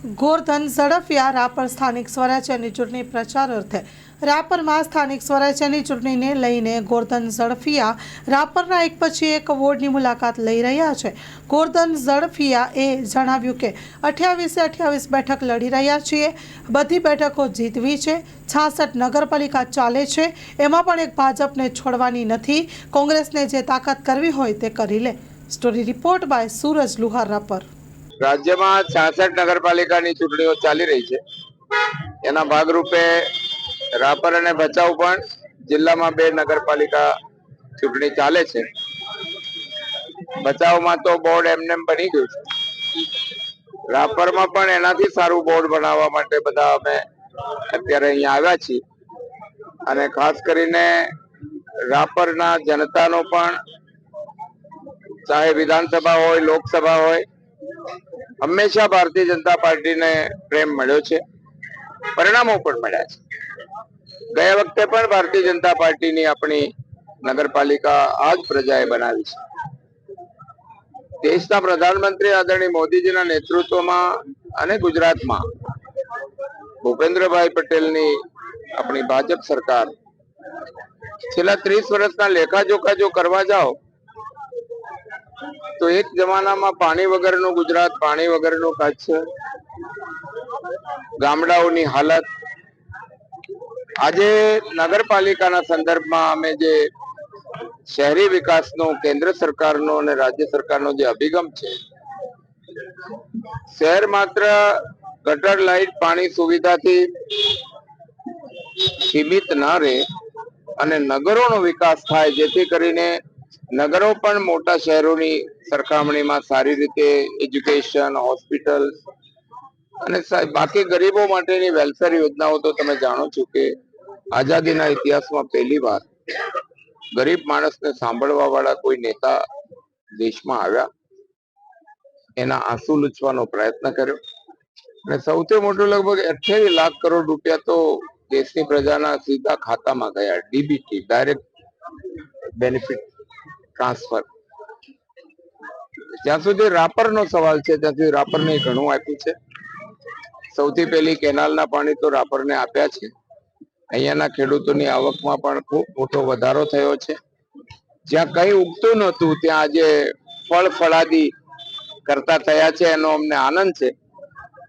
ગોરધન ઝડફિયા રાપર સ્થાનિક સ્વરાજ્યની ચૂંટણી પ્રચાર અર્થે રાપરમાં સ્થાનિક સ્વરાજ્યની ચૂંટણીને લઈને ગોરધન ઝડફિયા રાપરના એક પછી એક વોર્ડની મુલાકાત લઈ રહ્યા છે. ગોરધન ઝડફિયાએ જણાવ્યું કે 28 બેઠક લડી રહ્યા છીએ, બધી બેઠકો જીતવી છે. 66 નગરપાલિકા ચાલે છે, એમાં પણ એક ભાજપને છોડવાની નથી. કોંગ્રેસને જે તાકાત કરવી હોય તે કરી લે. સ્ટોરી રિપોર્ટ બાય સુરજ લુહાર, રાપર. રાજ્યમાં 66 નગરપાલિકાની ચૂંટણીઓ ચાલી રહી છે. એના ભાગરૂપે રાપર અને ભચાઉ પણ જિલ્લામાં 2 નગરપાલિકા ચૂંટણી ચાલે છે. ભચાઉમાં તો બોર્ડ એમનેમ બની ગયું છે. રાપરમાં પણ એનાથી સારું બોર્ડ બનાવવા માટે બધા અમે અત્યારે અહીંયા આવ્યા છીએ અને ખાસ કરીને રાપરના જનતાનો પણ, ચાહે વિધાનસભા હોય, લોકસભા હોય, હંમેશા ભારતીય જનતા પાર્ટીને પ્રેમ મળ્યો છે. પરિણામો પણ મળ્યા છે. ગયા વખતે પણ ભારતીય જનતા પાર્ટીની આપણી નગરપાલિકા આ જ પ્રજાએ બનાવી છે. દેશના પ્રધાનમંત્રી આદરણીય મોદીજીના નેતૃત્વમાં અને ગુજરાતમાં ભૂપેન્દ્રભાઈ પટેલની આપણી ભાજપ સરકાર છેલ્લા 30 વર્ષના લેખાજોખા જો કરવા જાઓ તો એક જમાનામાં પાણી વગરનું ગુજરાત, પાણી વગરનું કચ્છ, ગામડાઓની હાલત, આજે નગરપાલિકાના સંદર્ભમાં અમે જે શહેરી વિકાસનો કેન્દ્ર સરકારનો અને રાજ્ય સરકારનો જે અભિગમ છે, શહેર માત્ર ગટર, લાઇટ, પાણી સુવિધાથી સીમિત ન રહે અને નગરોનો વિકાસ થાય, જેથી કરીને નગરો પણ મોટા શહેરોની સરખામણીમાં સારી રીતે એજ્યુકેશન, હોસ્પિટલ અને બાકી ગરીબો માટેની વેલફેર યોજનાઓ તો તમે જાણો છો કે આઝાદીના ઇતિહાસમાં પહેલી વાર ગરીબ માણસને સાંભળવા વાળા કોઈ નેતા દેશમાં આવ્યા, એના આંસુ લૂછવાનો પ્રયત્ન કર્યો અને સૌથી મોટું લગભગ 28 લાખ કરોડ રૂપિયા તો દેશની પ્રજાના સીધા ખાતામાં ગયા. DBT, direct benefit transfer. જ્યાં સુધી રાપરનો સવાલ છે ત્યાં સુધી રાપરને ઘણું આપ્યું છે. સૌથી પહેલી કેનાલના પાણી તો રાપરને આપ્યા છે. અહીંયાના ખેડૂતોની આવકમાં પણ ખૂબ મોટો વધારો થયો છે. જ્યાં કંઈ ઉગતું નહોતું ત્યાં આજે ફળ ફળાદી કરતા થયા છે, એનો અમને આનંદ છે.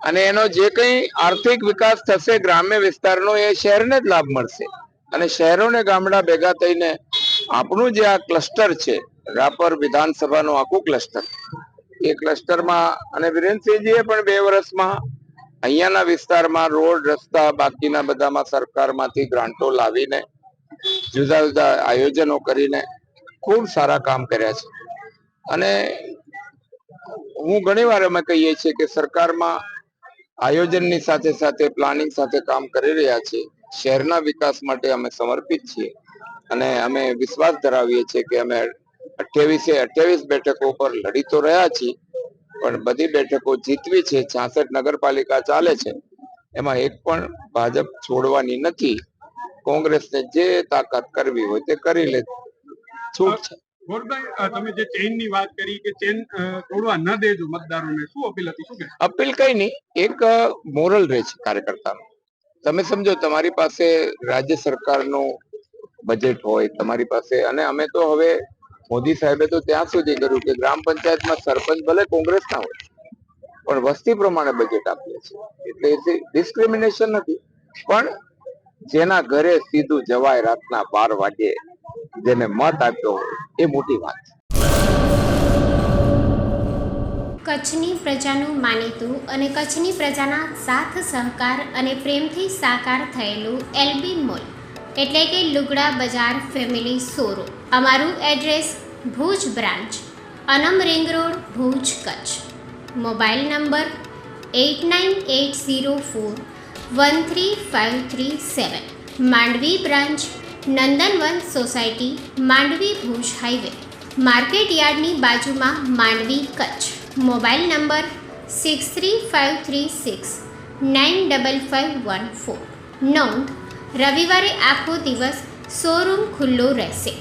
અને એનો જે કંઈ આર્થિક વિકાસ થશે ગ્રામ્ય વિસ્તારનો, એ શહેરને જ લાભ મળશે. અને શહેરો ને ગામડા ભેગા થઈને આપણું જે આ ક્લસ્ટર છે, રાપર વિધાનસભાનું આખું ક્લસ્ટર, એ ક્લસ્ટરમાં, અને વિરેનસિંહજીએ પણ 2 વર્ષમાં અહીંયાના વિસ્તારમાં રોડ, રસ્તા, બાકીના બધામાં સરકારમાંથી ગ્રાન્ટો લાવીને જુદા જુદા આયોજનો કરીને ખૂબ સારા કામ કર્યા છે. અને હું ઘણી વાર અમે કહીએ છીએ કે સરકારમાં આયોજનની સાથે સાથે પ્લાનિંગ સાથે કામ કરી રહ્યા છે. શહેરના વિકાસ માટે અમે સમર્પિત છીએ અને અમે વિશ્વાસ ધરાવીએ છીએ કે અમે 28 બેઠકો પર લડી તો રહ્યા છીએ, પણ બધી બેઠકો જીતવી છે. 66 નગરપાલિકા ચાલે છે, એમાં એક પણ ભાજપ છોડવાની નથી. કોંગ્રેસને જે તાકાત કરવી હોય તે કરી લે, છૂટ છે. ગોરભાઈ, તમે જે ચેઇનની વાત કરી કે ચેઇન તોડવા ન દેજો મતદારોને, શું અપીલ હતી? શું કે અપીલ કઈ નહીં, એક મોરલ રહે છે કાર્યકર્તાનો. તમે સમજો, તમારી પાસે રાજ્ય સરકારનું બજેટ હોય, તમારી પાસે, અને અમે તો હવે મોદી સાહેબે તો ત્યાં સુધી કર્યું કે ગ્રામ પંચાયતમાં સરપંચ ભલે કોંગ્રેસના હોય પણ વસ્તી પ્રમાણે બજેટ આપીએ છીએ. એટલે એ ડિસ્ક્રિમિનેશન નથી, પણ જેના ઘરે સીધું જવાય રાતના 12 વાગે, જેને મત આપ્યો હોય, એ મોટી વાત છે. કચ્છની પ્રજાનું માનીતું અને કચ્છની પ્રજાના સાથ સહકાર અને પ્રેમથી સાકાર થયેલું એલબી મોલ એટલે કે લુગડા બજાર ફેમિલી શોરૂમ. અમારું address Bhuj branch, Anam ring road, Bhuj, Kachchh. Mobile number 8980413537. Mandvi branch, Nandanvan society, Mandvi, Bhuj highway, market યાર્ડની બાજુમાં, માંડવી, કચ્છ. Mobile number 6353695514. નોંધ: રવિવારે આખો દિવસ શોરૂમ ખુલ્લો રહેશે.